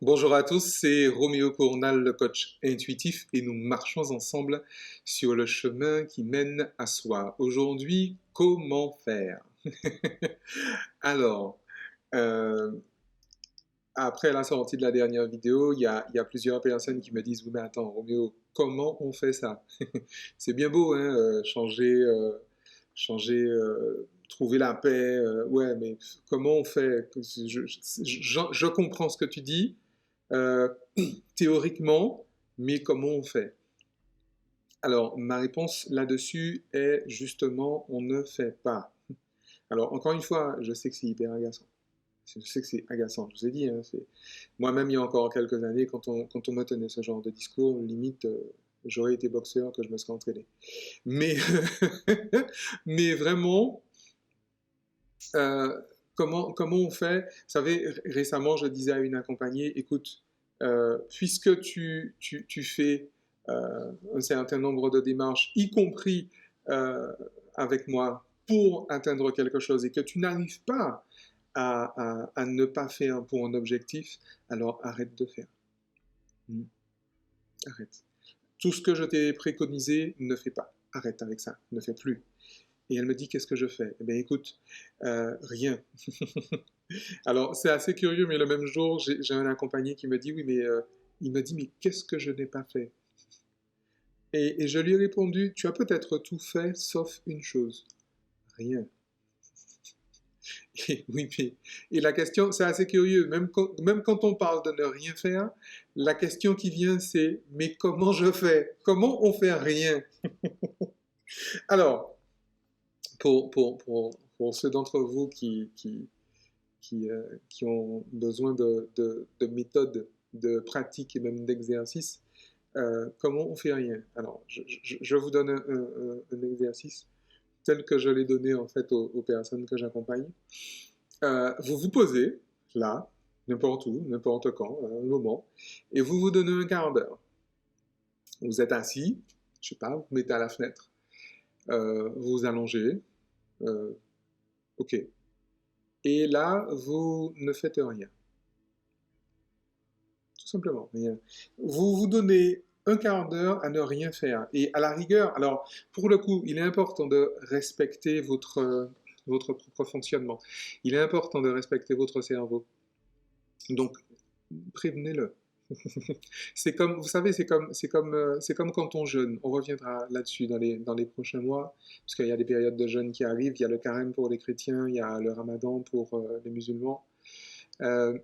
Bonjour à tous, c'est Roméo Cournal, le coach intuitif, et nous marchons ensemble sur le chemin qui mène à soi. Aujourd'hui, comment faire? Alors, euh, après la sortie de la dernière vidéo, il y a plusieurs personnes qui me disent, oui mais attends Roméo, comment on fait ça? C'est bien beau, hein, trouver la paix, ouais, mais comment on fait? Je comprends ce que tu dis, euh, théoriquement, mais comment on fait? Alors, ma réponse là-dessus est justement, on ne fait pas. Alors, encore une fois, je sais que c'est hyper agaçant. Je sais que c'est agaçant, je vous ai dit. Hein, moi-même, il y a encore quelques années, quand on me tenait ce genre de discours, limite, j'aurais été boxeur que je me serais entraîné. Mais, mais vraiment, euh, comment on fait? Vous savez, récemment, je disais à une accompagnée, écoute, puisque tu fais un certain nombre de démarches, y compris euh, avec moi, pour atteindre quelque chose, et que tu n'arrives pas à ne pas faire pour un objectif, alors arrête de faire. Mm. Arrête. Tout ce que je t'ai préconisé, ne fais pas. Arrête avec ça, ne fais plus. Et elle me dit, qu'est-ce que je fais? Eh bien, écoute, rien. Alors, c'est assez curieux, mais le même jour, j'ai un accompagné qui me dit, oui, mais il me dit, mais qu'est-ce que je n'ai pas fait? Et je lui ai répondu, tu as peut-être tout fait sauf une chose, rien. Et, oui, mais, et la question, c'est assez curieux, même quand on parle de ne rien faire, la question qui vient, c'est, mais comment je fais? Comment on fait rien? Alors, pour ceux d'entre vous qui ont besoin de méthodes, de pratiques et même d'exercices, comment on fait rien? Alors, je vous donne un exercice tel que je l'ai donné en fait aux personnes que j'accompagne. Vous vous posez là, n'importe où, n'importe quand, à un moment, et vous vous donnez un quart d'heure. Vous êtes assis, je sais pas, vous vous mettez à la fenêtre, vous vous allongez, euh, ok. Et là, vous ne faites rien. Tout simplement. Mais, vous vous donnez un quart d'heure à ne rien faire. Et à la rigueur, alors, pour le coup, il est important de respecter votre propre fonctionnement. Il est important de respecter votre cerveau. Donc, prévenez-le. C'est comme, vous savez, c'est comme quand on jeûne. On reviendra là-dessus dans les prochains mois, parce qu'il y a des périodes de jeûne qui arrivent. Il y a le carême pour les chrétiens, il y a le ramadan pour les musulmans. Euh,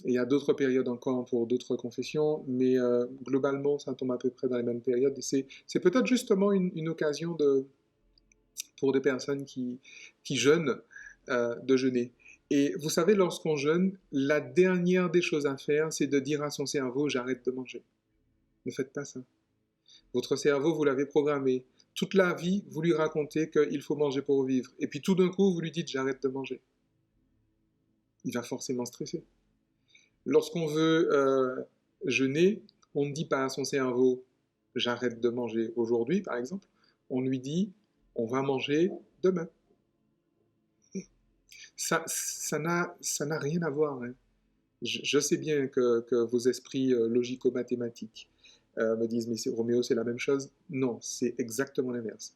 il y a d'autres périodes encore pour d'autres confessions, mais globalement, ça tombe à peu près dans les mêmes périodes. Et c'est peut-être justement une occasion pour des personnes qui jeûnent, de jeûner. Et vous savez, lorsqu'on jeûne, la dernière des choses à faire, c'est de dire à son cerveau, j'arrête de manger. Ne faites pas ça. Votre cerveau, vous l'avez programmé. Toute la vie, vous lui racontez qu'il faut manger pour vivre. Et puis tout d'un coup, vous lui dites, j'arrête de manger. Il va forcément stresser. Lorsqu'on veut jeûner, on ne dit pas à son cerveau j'arrête de manger aujourd'hui, par exemple. On lui dit on va manger demain. Ça n'a rien à voir. Hein. Je sais bien que vos esprits logico-mathématiques me disent mais Roméo, c'est la même chose. Non, c'est exactement l'inverse.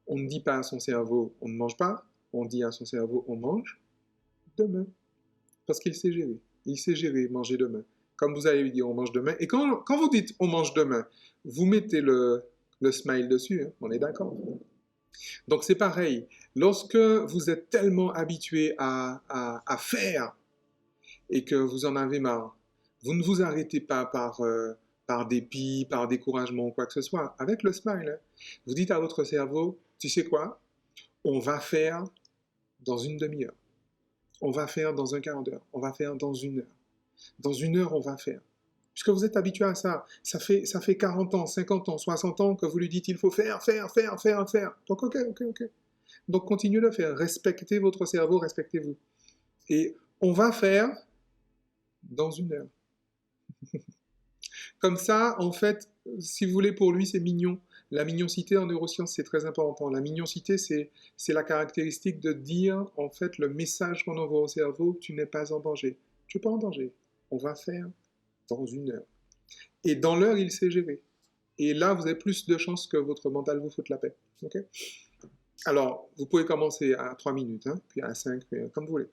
On ne dit pas à son cerveau on ne mange pas, on dit à son cerveau on mange demain. Parce qu'il sait gérer. Il sait gérer, manger demain. Comme vous avez dit, on mange demain. Et quand vous dites on mange demain, vous mettez le smile dessus, hein, on est d'accord. Donc c'est pareil. Lorsque vous êtes tellement habitué à faire et que vous en avez marre, vous ne vous arrêtez pas par dépit, par découragement ou quoi que ce soit. Avec le smile, hein, vous dites à votre cerveau, tu sais quoi, on va faire dans une demi-heure. On va faire dans un quart d'heure. On va faire dans une heure. Dans une heure, on va faire. Puisque vous êtes habitué à ça. Ça fait 40 ans, 50 ans, 60 ans que vous lui dites il faut faire, faire, faire, faire, faire. Donc, ok, ok, ok. Donc, continuez de faire. Respectez votre cerveau, respectez-vous. Et on va faire dans une heure. Comme ça, en fait, si vous voulez, pour lui, c'est mignon. La mignoncité en neurosciences, c'est très important. La mignoncité, c'est la caractéristique de dire, en fait, le message qu'on envoie au cerveau, tu n'es pas en danger. Tu n'es pas en danger. On va faire dans 1 heure. Et dans l'heure, il sait gérer. Et là, vous avez plus de chances que votre mental vous foute la paix. Ok. Alors, vous pouvez commencer à 3 minutes, hein, puis à 5, comme vous voulez.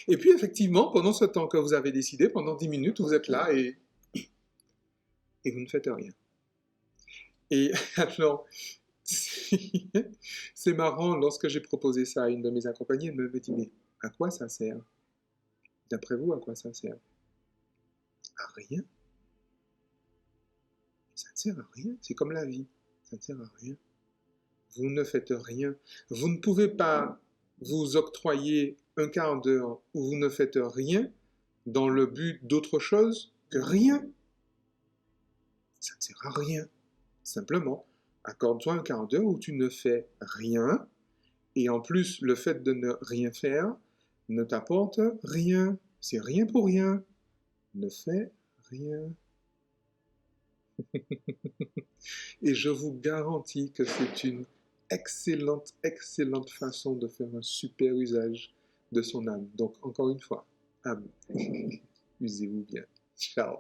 Et puis, effectivement, pendant ce temps que vous avez décidé, pendant 10 minutes, vous êtes là et vous ne faites rien. Et alors, c'est marrant, lorsque j'ai proposé ça à une de mes accompagnées, elle me dit, mais à quoi ça sert? D'après vous, à quoi ça sert? À rien. Ça ne sert à rien. C'est comme la vie. Ça ne sert à rien. Vous ne faites rien. Vous ne pouvez pas vous octroyer un quart d'heure où vous ne faites rien dans le but d'autre chose que rien. Ça ne sert à rien. Simplement, accorde-toi un quart d'heure où tu ne fais rien. Et en plus, le fait de ne rien faire ne t'apporte rien. C'est rien pour rien. Ne fais rien. Et je vous garantis que c'est une excellente, excellente façon de faire un super usage de son âme. Donc, encore une fois, âme, usez-vous bien. Ciao.